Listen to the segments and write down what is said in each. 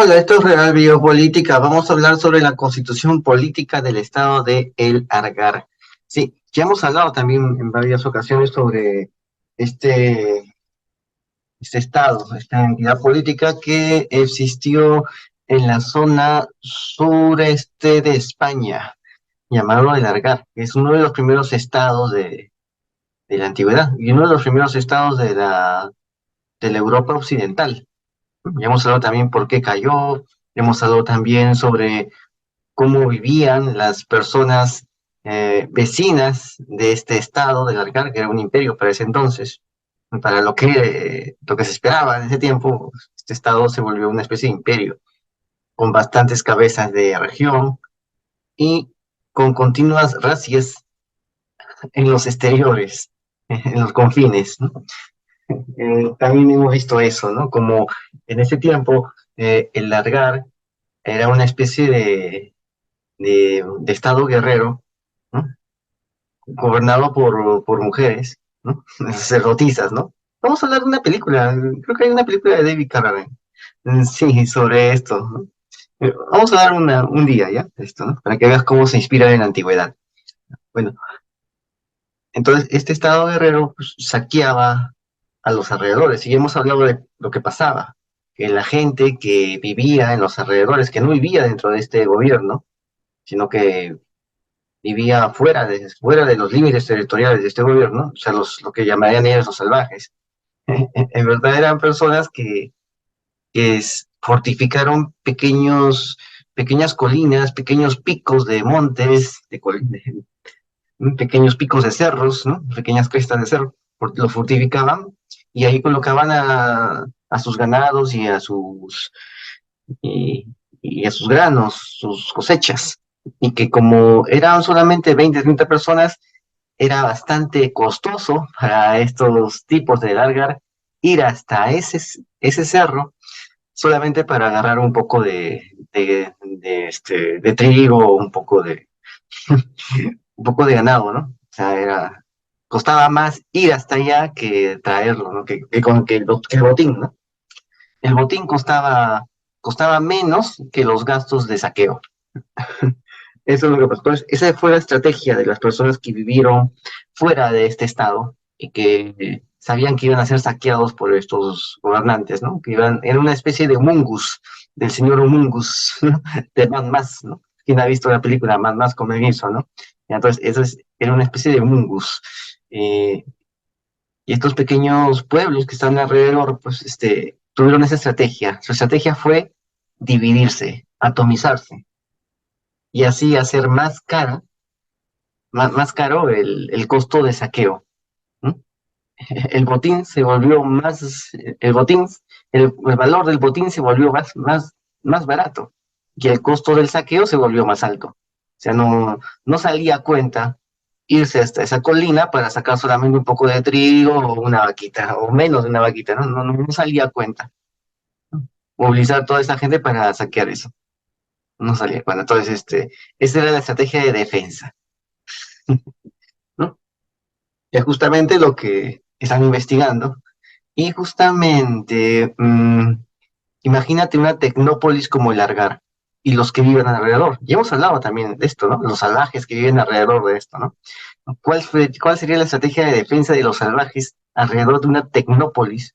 Hola, esto es Real Biopolítica. Vamos a hablar sobre la constitución política del estado de El Argar. Sí, ya hemos hablado también en varias ocasiones sobre este, este estado, esta entidad política que existió en la zona sureste de España, llamado El Argar, que es uno de los primeros estados de la antigüedad y uno de los primeros estados de la Europa occidental. Ya hemos hablado también por qué cayó, hemos hablado también sobre cómo vivían las personas vecinas de este estado del Algar, que era un imperio para ese entonces. Para lo que se esperaba en ese tiempo, este estado se volvió una especie de imperio, con bastantes cabezas de región y con continuas razias en los exteriores, en los confines, ¿no? También hemos visto eso, ¿no? Como en ese tiempo el Algar era una especie de estado guerrero, ¿no? Gobernado por mujeres, ¿no? Sacerdotisas, ¿no? Vamos a hablar de una película, creo que hay una película de David Carradine, sí, sobre esto, ¿no? Vamos a dar un día, ¿ya? Esto, ¿no? Para que veas cómo se inspira en la antigüedad. Bueno, entonces este estado guerrero pues, saqueaba a los alrededores, y hemos hablado de lo que pasaba, que la gente que vivía en los alrededores, que no vivía dentro de este gobierno, sino que vivía fuera de los límites territoriales de este gobierno, o sea, lo que llamarían ellos los salvajes. En verdad eran personas que fortificaron pequeñas colinas, pequeños picos de montes, pequeños picos de cerros, ¿no? Pequeñas crestas de cerro, los fortificaban y ahí colocaban a sus ganados y, y a sus granos, sus cosechas. Y que como eran solamente 20, 30 personas, era bastante costoso para estos tipos de Dalgar ir hasta ese cerro solamente para agarrar un poco de trigo, un poco de ganado, ¿no? O sea, costaba más ir hasta allá que traerlo, ¿no? Que el botín, ¿no? El botín costaba menos que los gastos de saqueo. Eso es lo que pasó. Entonces, esa fue la estrategia de las personas que vivieron fuera de este estado y que sabían que iban a ser saqueados por estos gobernantes, ¿no? Era una especie de Mungus, del señor Mungus, ¿no? De Mad Max, ¿no? ¿Quién ha visto la película Mad Max con Mel Gibson, ¿no? Entonces, era una especie de Mungus. Eh, y estos pequeños pueblos que están alrededor, pues, tuvieron esa estrategia. Su estrategia fue dividirse, atomizarse y así hacer más caro el costo de saqueo. ¿No? El botín se volvió el botín, el valor del botín se volvió más barato y el costo del saqueo se volvió más alto. O sea, no salía a cuenta irse hasta esa colina para sacar solamente un poco de trigo o una vaquita, o menos de una vaquita, no salía a cuenta. Movilizar a toda esa gente para saquear eso. No salía a cuenta. Entonces, esa era la estrategia de defensa, ¿no? Es justamente lo que están investigando. Y justamente, imagínate una tecnópolis como el Argar y los que viven alrededor. Ya hemos hablado también de esto, ¿no? Los salvajes que viven alrededor de esto, ¿no? ¿Cuál sería la estrategia de defensa de los salvajes alrededor de una tecnópolis,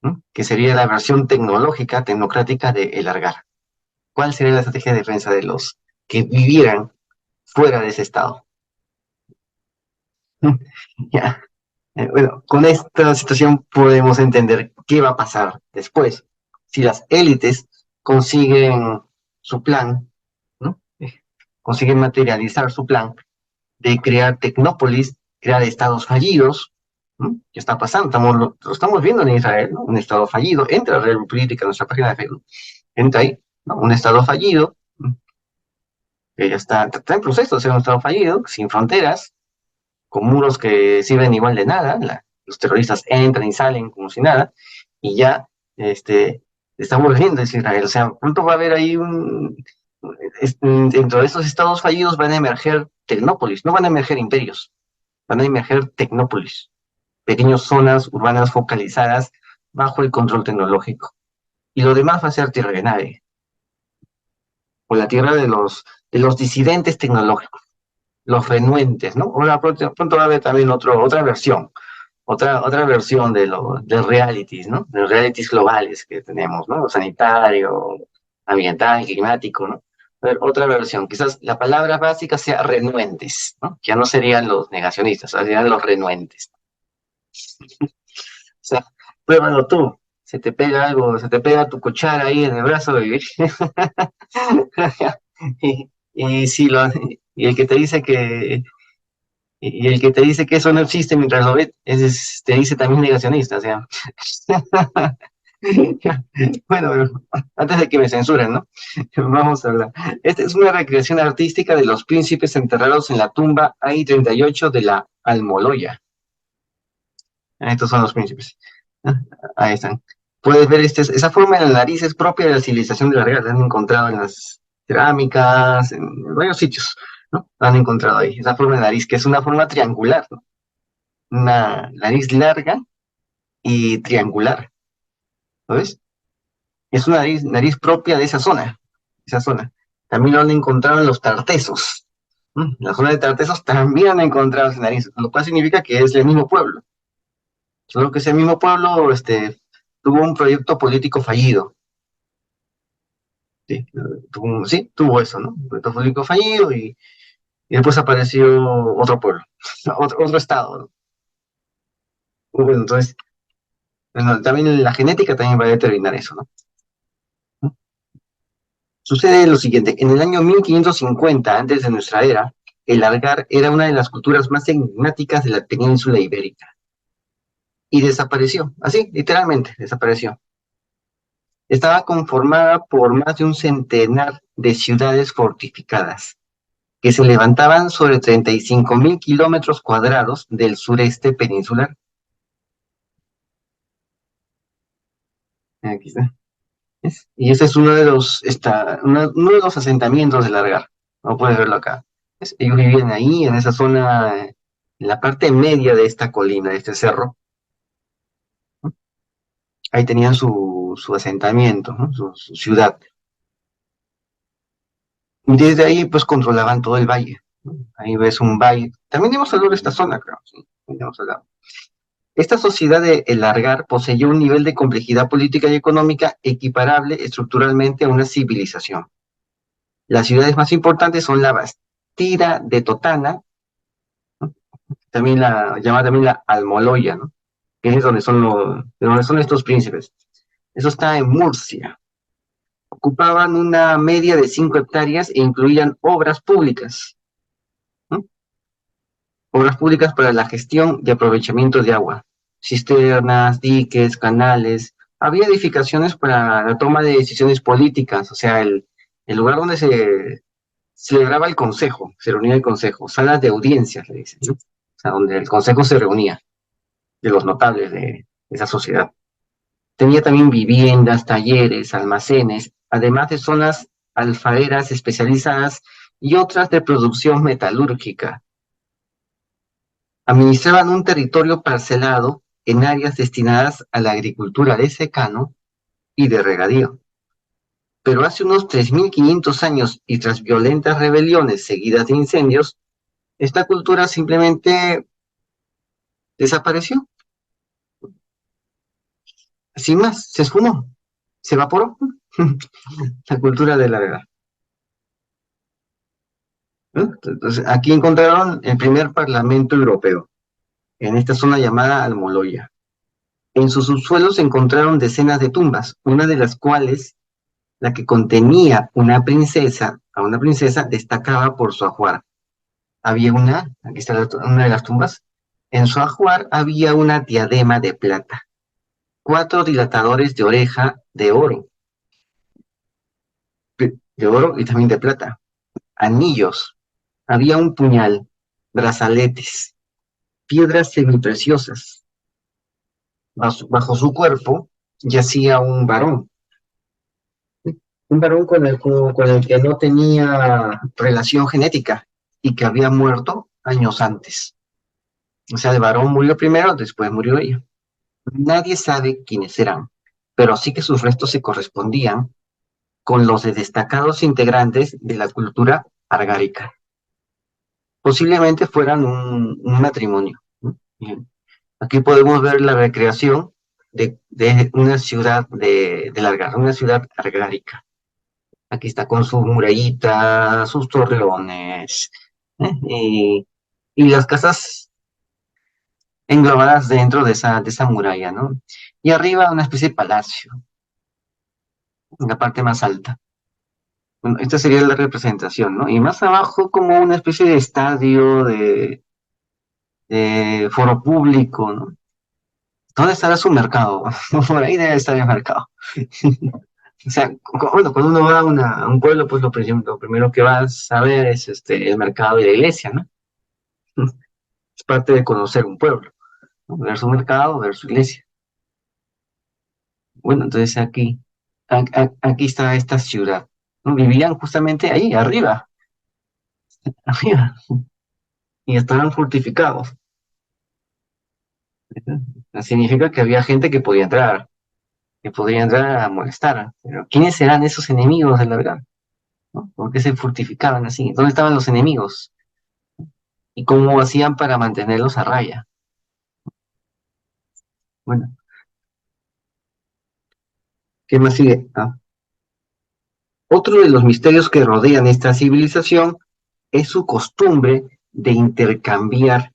¿no? Que sería la versión tecnológica, tecnocrática de el Argar? ¿Cuál sería la estrategia de defensa de los que vivieran fuera de ese estado? Ya. Bueno, con esta situación podemos entender qué va a pasar después. Si las élites consiguen su plan, ¿no? Consiguen materializar su plan de crear tecnópolis, crear estados fallidos, ¿no? ¿Qué está pasando? Lo estamos viendo en Israel, ¿no? Un estado fallido. Entra a Red Política en nuestra página de Facebook. Entra ahí, ¿no? Un estado fallido, ¿no? Que ya está en proceso de ser un estado fallido, sin fronteras, con muros que sirven igual de nada, los terroristas entran y salen como si nada, y ya estamos viendo Israel. O sea, pronto va a haber ahí dentro de estos estados fallidos van a emerger tecnópolis, no van a emerger imperios, van a emerger tecnópolis, pequeñas zonas urbanas focalizadas bajo el control tecnológico. y lo demás va a ser tierra de nadie, o la tierra de los disidentes tecnológicos, los renuentes, ¿no? Ahora pronto va a haber también otra versión de realities, ¿no? De realities globales que tenemos, ¿no? Sanitario, ambiental, climático, ¿no? A ver, otra versión, quizás la palabra básica sea renuentes, ¿no? Ya no serían los negacionistas, serían los renuentes. O sea, pruébalo tú, se te pega algo, se te pega tu cuchara ahí en el brazo y si lo, y el que te dice que y el que te dice que eso no existe mientras lo ve, te dice también negacionista, o sea. Bueno, antes de que me censuren, ¿no? Vamos a hablar. Esta es una recreación artística de los príncipes enterrados en la tumba AI-38 de la Almoloya. Estos son los príncipes. Ahí están. Puedes ver esa forma de la nariz es propia de la civilización de la Real. La han encontrado en las cerámicas, en varios sitios, ¿no? La han encontrado ahí. Esa forma de nariz, que es una forma triangular, ¿no? Una nariz larga y triangular, ¿lo ves? Es una nariz propia de esa zona. También lo han encontrado en los Tartesos. En la zona de Tartesos también han encontrado esa nariz, lo cual significa que es el mismo pueblo. Solo que ese mismo pueblo tuvo un proyecto político fallido. Sí, tuvo eso, ¿no? Un proyecto político fallido y después apareció otro pueblo, otro estado, ¿no? Bueno, entonces, bueno, también la genética también va a determinar eso, ¿no? Sucede lo siguiente, en el año 1550, antes de nuestra era, el Algar era una de las culturas más enigmáticas de la península ibérica y desapareció, así, literalmente, desapareció. Estaba conformada por más de un centenar de ciudades fortificadas que se levantaban sobre 35.000 kilómetros cuadrados del sureste peninsular. Aquí está. ¿Ves? Y ese es uno de los asentamientos del Algar. No puedes verlo acá. ¿Ves? Ellos vivían ahí, en esa zona, en la parte media de esta colina, de este cerro. Ahí tenían su asentamiento, ¿no? Su ciudad. Y desde ahí, pues, controlaban todo el valle, ¿no? Ahí ves un valle. También hemos hablado de esta zona, creo. Sí, también hemos hablado. Esta sociedad de El Largar poseía un nivel de complejidad política y económica equiparable estructuralmente a una civilización. Las ciudades más importantes son la Bastida de Totana, ¿no? También llamada también la Almoloya, ¿no? Que es de donde son estos príncipes. Eso está en Murcia. Ocupaban una media de 5 hectáreas e incluían obras públicas, ¿no? Obras públicas para la gestión y aprovechamiento de agua, cisternas, diques, canales. Había edificaciones para la toma de decisiones políticas, o sea, el lugar donde se celebraba el consejo, se reunía el consejo, salas de audiencias, le dicen, ¿no? O sea, donde el consejo se reunía de los notables de esa sociedad. Tenía también viviendas, talleres, almacenes, además de zonas alfareras especializadas y otras de producción metalúrgica. Administraban un territorio parcelado en áreas destinadas a la agricultura de secano y de regadío. Pero hace unos 3.500 años y tras violentas rebeliones seguidas de incendios, esta cultura simplemente desapareció. Sin más, se esfumó, se evaporó. La cultura de la guerra. ¿No? Entonces, aquí encontraron el primer parlamento europeo, en esta zona llamada Almoloya. En sus subsuelos se encontraron decenas de tumbas, una de las cuales, la que contenía a una princesa, destacaba por su ajuar. Aquí está una de las tumbas, en su ajuar había una diadema de plata, 4 dilatadores de oreja de oro y también de plata, anillos, había un puñal, brazaletes, piedras semipreciosas. Bajo su cuerpo yacía un varón con el que no tenía relación genética y que había muerto años antes. O sea, el varón murió primero, después murió ella. Nadie sabe quiénes eran, pero sí que sus restos se correspondían con los de destacados integrantes de la cultura argárica. Posiblemente fueran un matrimonio, ¿no? Bien. Aquí podemos ver la recreación de una ciudad de Largar, una ciudad argárica. Aquí está con sus murallitas, sus torreones, ¿eh? Y las casas englobadas dentro de esa muralla, ¿no? Y arriba una especie de palacio, en la parte más alta. Bueno, esta sería la representación, ¿no? Y más abajo como una especie de estadio, de foro público, ¿no? ¿Dónde estará su mercado? Por ahí debe estar el mercado. O sea, bueno, cuando uno va a, a un pueblo, pues lo primero que vas a ver es el mercado y la iglesia, ¿no? Es parte de conocer un pueblo, ¿no? Ver su mercado, ver su iglesia. Bueno, entonces aquí está esta ciudad, ¿no? Vivían justamente ahí, arriba, arriba, y estaban fortificados. Significa que había gente que podría entrar a molestar. Pero ¿quiénes serán esos enemigos de la verdad? ¿No? ¿Por qué se fortificaban así? ¿Dónde estaban los enemigos? ¿Y cómo hacían para mantenerlos a raya? Bueno, ¿qué más sigue? Otro de los misterios que rodean esta civilización es su costumbre de intercambiar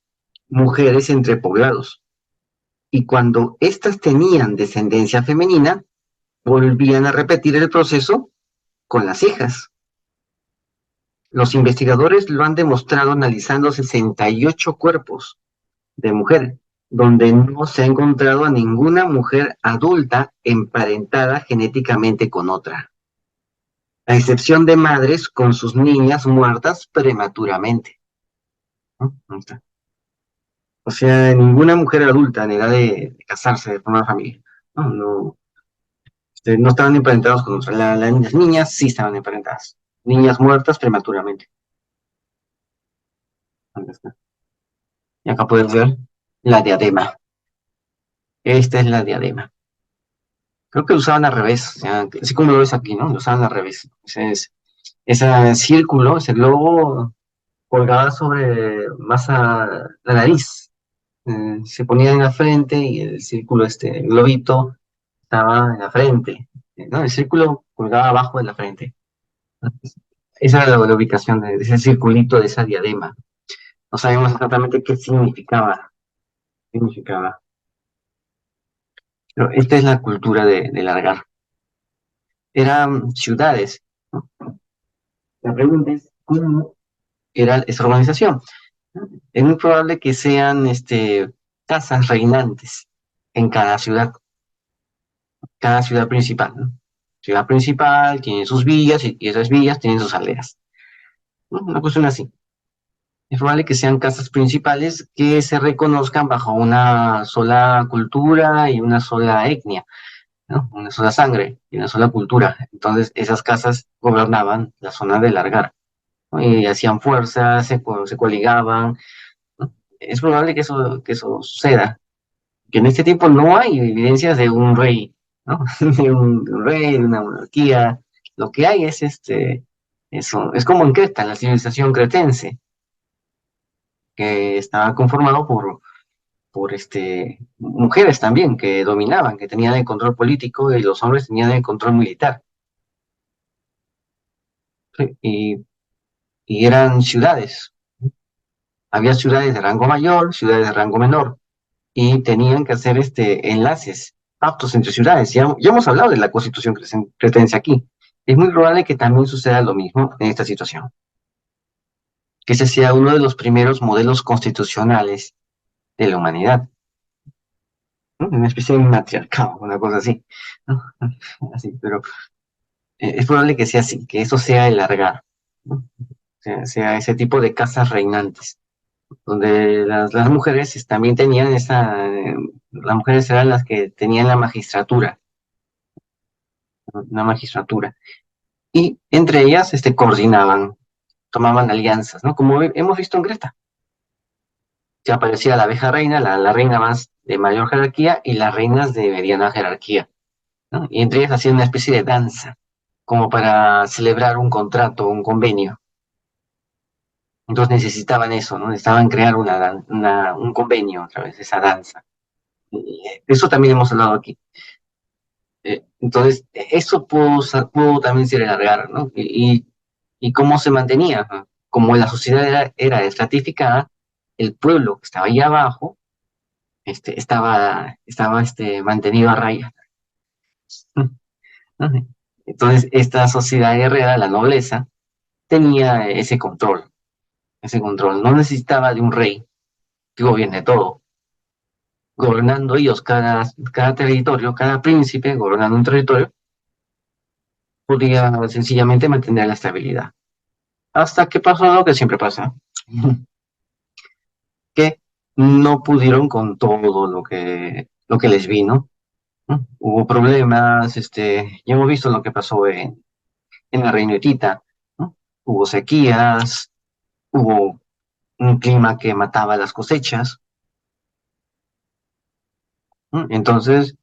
mujeres entre poblados. Y cuando éstas tenían descendencia femenina, volvían a repetir el proceso con las hijas. Los investigadores lo han demostrado analizando 68 cuerpos de mujer, donde no se ha encontrado a ninguna mujer adulta emparentada genéticamente con otra, a excepción de madres con sus niñas muertas prematuramente, ¿no? O sea, ninguna mujer adulta en edad de casarse, de formar familia. No, no, no estaban emparentados con otras. Las niñas sí estaban emparentadas. Niñas muertas prematuramente. Y acá puedes ver la diadema. Esta es la diadema. Creo que lo usaban al revés, o sea, así como lo ves aquí, ¿no? Lo usaban al revés. Ese círculo, ese globo colgaba sobre más a la nariz. Se ponía en la frente y el círculo, el globito, estaba en la frente. ¿No? El círculo colgaba abajo de la frente. Esa era la ubicación de ese circulito, de esa diadema. No sabemos exactamente qué significaba. Significaba. Pero esta es la cultura de Largar. Eran ciudades, ¿no? La pregunta es, ¿cómo era esa organización? Es muy probable que sean casas reinantes en cada ciudad principal, ¿no? Ciudad principal tiene sus villas y esas villas tienen sus aldeas, ¿no? Una cuestión así. Es probable que sean casas principales que se reconozcan bajo una sola cultura y una sola etnia, ¿no? Una sola sangre y una sola cultura. Entonces, esas casas gobernaban la zona de Largar, ¿no? Y hacían fuerza, se coligaban, ¿no? Es probable que eso suceda, que en este tiempo no hay evidencias de un rey, ¿no? De un rey, de una monarquía. Lo que hay es eso, es como en Creta, la civilización cretense, que estaba conformado por mujeres también que dominaban, que tenían el control político y los hombres tenían el control militar. ¿Sí? Y eran ciudades. Había ciudades de rango mayor, ciudades de rango menor, y tenían que hacer enlaces, pactos entre ciudades. Ya hemos hablado de la constitución cretense aquí. Es muy probable que también suceda lo mismo en esta situación, que ese sea uno de los primeros modelos constitucionales de la humanidad, ¿no? Una especie de matriarcado, una cosa así, ¿no? Así, pero es probable que sea así, que eso sea el largar, ¿no? Sea ese tipo de casas reinantes, donde las mujeres también tenían las mujeres eran las que tenían la magistratura, ¿no? Una magistratura, y entre ellas coordinaban, tomaban alianzas, ¿no? Como hemos visto en Greta, que aparecía la abeja reina, la reina más de mayor jerarquía y las reinas de mediana jerarquía. ¿no? Y entre ellas hacían una especie de danza, como para celebrar un contrato, un convenio. Entonces necesitaban eso, ¿no? Necesitaban crear un convenio a través de esa danza. Y eso también hemos hablado aquí. Entonces, eso pudo también ser alargar, ¿no? Y cómo se mantenía, ¿no? Como la sociedad era estratificada, el pueblo que estaba ahí abajo estaba mantenido a raya. ¿No? Entonces, esta sociedad guerrera, la nobleza, tenía ese control. No necesitaba de un rey que gobierne todo. Gobernando ellos cada territorio, cada príncipe gobernando un territorio, podía sencillamente mantener la estabilidad. Hasta que pasó lo que siempre pasa, que no pudieron con todo lo que les vino, ¿no? Hubo problemas, ya hemos visto lo que pasó en la Reina Hitita, ¿no? Hubo sequías, hubo un clima que mataba las cosechas, ¿no? Entonces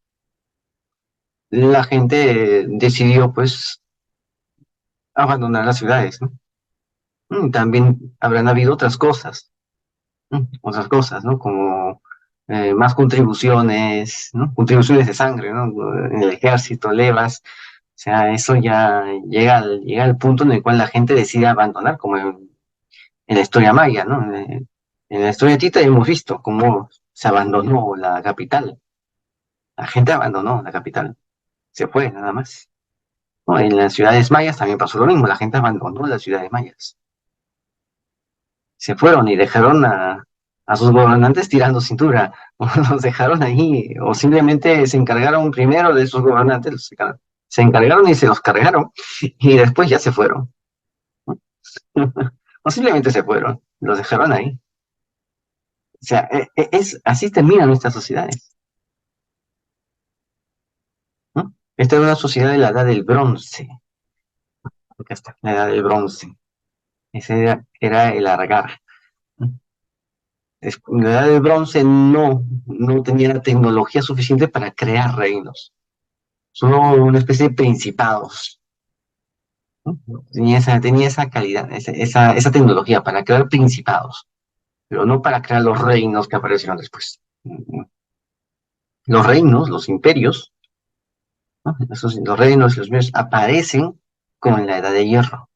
la gente decidió pues abandonar las ciudades, ¿no? También habrán habido otras cosas, ¿no? Como más contribuciones, ¿no? Contribuciones de sangre, ¿no? En el ejército, levas, o sea, eso ya llega al punto en el cual la gente decide abandonar, como en la historia maya, ¿no? En la historia tita hemos visto cómo se abandonó la capital, la gente abandonó la capital, se fue nada más. ¿No? En las ciudades mayas también pasó lo mismo, la gente abandonó las ciudades mayas, se fueron y dejaron a sus gobernantes tirando cintura, o los dejaron ahí, o simplemente se encargaron primero de sus gobernantes, se encargaron y se los cargaron, y después ya se fueron, o simplemente se fueron, los dejaron ahí. O sea, así terminan nuestras sociedades, ¿no? Esta era una sociedad de la edad del bronce, acá está, la edad del bronce, ese era el argar. ¿No? La edad del bronce no tenía la tecnología suficiente para crear reinos, solo una especie de principados, ¿no? Tenía esa calidad, esa tecnología para crear principados, pero no para crear los reinos que aparecieron después. Los reinos, los imperios, ¿no? Los reinos y los imperios aparecen con la edad de hierro.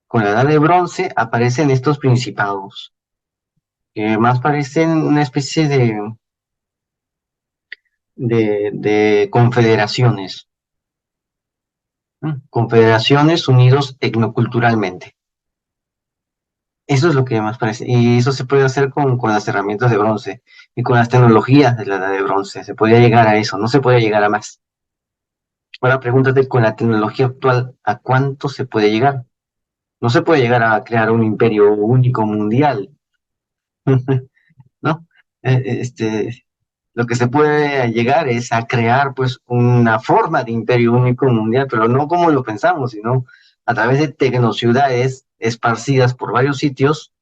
Con la edad de bronce aparecen estos principados, que más parecen una especie de confederaciones, ¿no? Confederaciones unidos etnoculturalmente. Eso es lo que más parece. Y eso se puede hacer con las herramientas de bronce y con las tecnologías de la edad de bronce. Se podía llegar a eso, no se podía llegar a más. Ahora pregúntate, con la tecnología actual, ¿a cuánto se puede llegar? No se puede llegar a crear un imperio único mundial, ¿no? Lo que se puede llegar es a crear pues una forma de imperio único mundial, pero no como lo pensamos, sino a través de tecnociudades esparcidas por varios sitios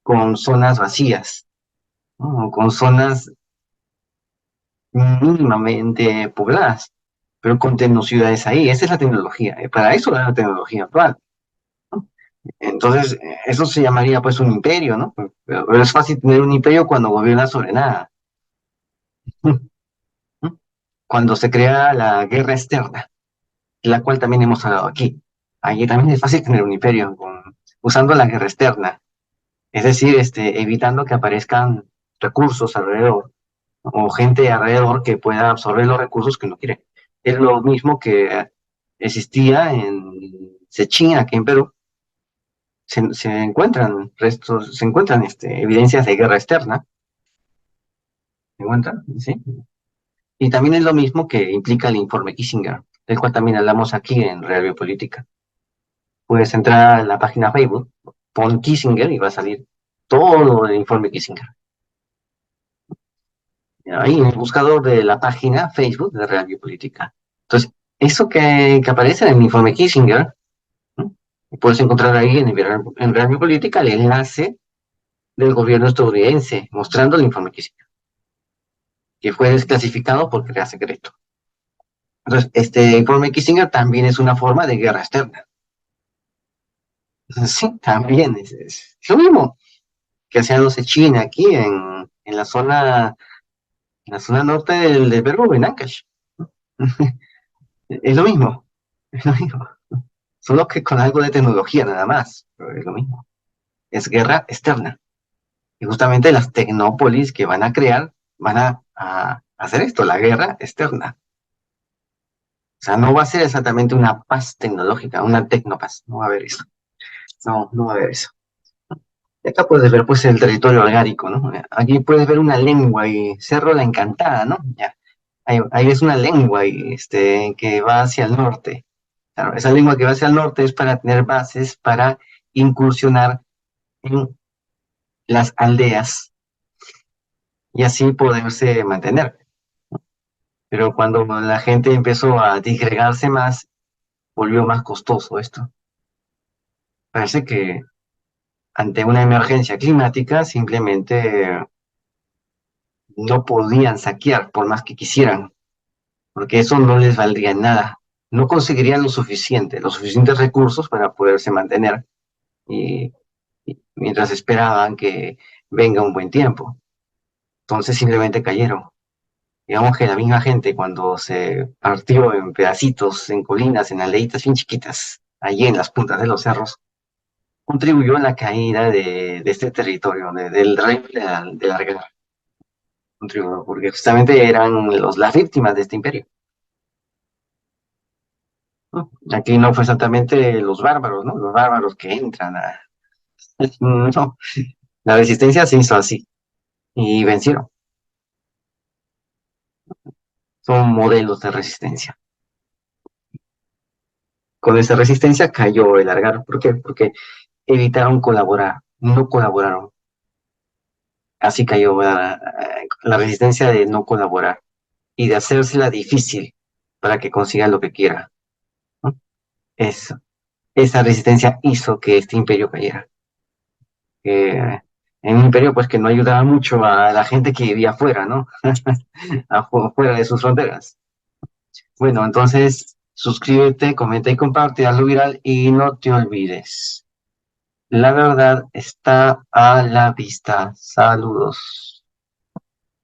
con zonas vacías, ¿no? Con zonas mínimamente pobladas, pero con tecnociudades ahí. Esa es la tecnología. Para eso es la tecnología actual, ¿no? Entonces, eso se llamaría pues un imperio, ¿no? Pero es fácil tener un imperio cuando gobierna sobre nada. Cuando se crea la guerra externa, de la cual también hemos hablado aquí. Allí también es fácil tener un imperio usando la guerra externa, es decir, evitando que aparezcan recursos alrededor o gente alrededor que pueda absorber los recursos que uno quiere. Es lo mismo que existía en Sechín, aquí en Perú. Se encuentran restos, se encuentran evidencias de guerra externa, se encuentran, ¿sí? Y también es lo mismo que implica el informe Kissinger, del cual también hablamos aquí en Real Biopolítica. Puedes entrar a la página Facebook, pon Kissinger y va a salir todo el informe Kissinger. Ahí en el buscador de la página Facebook de Real Biopolítica. Entonces, eso que aparece en el informe Kissinger, ¿no? Puedes encontrar ahí en Real Biopolítica el enlace del gobierno estadounidense mostrando el informe Kissinger, que fue desclasificado porque era secreto. Entonces, este informe Kissinger también es una forma de guerra externa. Sí, también es lo mismo que hacía, no sé, China aquí en la zona norte del Perú, en Ancash. Es lo mismo, es lo mismo. Solo que con algo de tecnología nada más, pero es lo mismo. Es guerra externa. Y justamente las tecnópolis que van a crear van a hacer esto, la guerra externa. O sea, no va a ser exactamente una paz tecnológica, una tecnopaz. No va a haber eso. No, no va a haber eso. Y acá puedes ver pues el territorio algárico, ¿no? Aquí puedes ver una lengua y Cerro La Encantada, ¿no? Ya. Ahí es una lengua que va hacia el norte. Claro, esa lengua que va hacia el norte es para tener bases para incursionar en las aldeas y así poderse mantener. Pero cuando la gente empezó a disgregarse más, volvió más costoso esto. Parece que ante una emergencia climática simplemente no podían saquear por más que quisieran, porque eso no les valdría nada. No conseguirían los suficientes recursos para poderse mantener y, y mientras esperaban que venga un buen tiempo. Entonces simplemente cayeron. Digamos que la misma gente cuando se partió en pedacitos, en colinas, en aldeitas bien chiquitas, allí en las puntas de los cerros, contribuyó a la caída de este territorio, del reino de la Argara. Contribuyó, porque justamente eran las víctimas de este imperio, ¿no? Aquí no fue exactamente los bárbaros, ¿no? Los bárbaros que entran a... No, la resistencia se hizo así y vencieron. Son modelos de resistencia. Con esa resistencia cayó el Argara. ¿Por qué? Porque evitaron colaborar, no colaboraron. Así cayó la resistencia de no colaborar y de hacérsela difícil para que consiga lo que quiera, ¿no? Eso, esa resistencia hizo que este imperio cayera. En un imperio pues que no ayudaba mucho a la gente que vivía afuera, ¿no? Afuera de sus fronteras. Bueno, entonces suscríbete, comenta y comparte, hazlo viral y no te olvides. La verdad está a la vista. Saludos.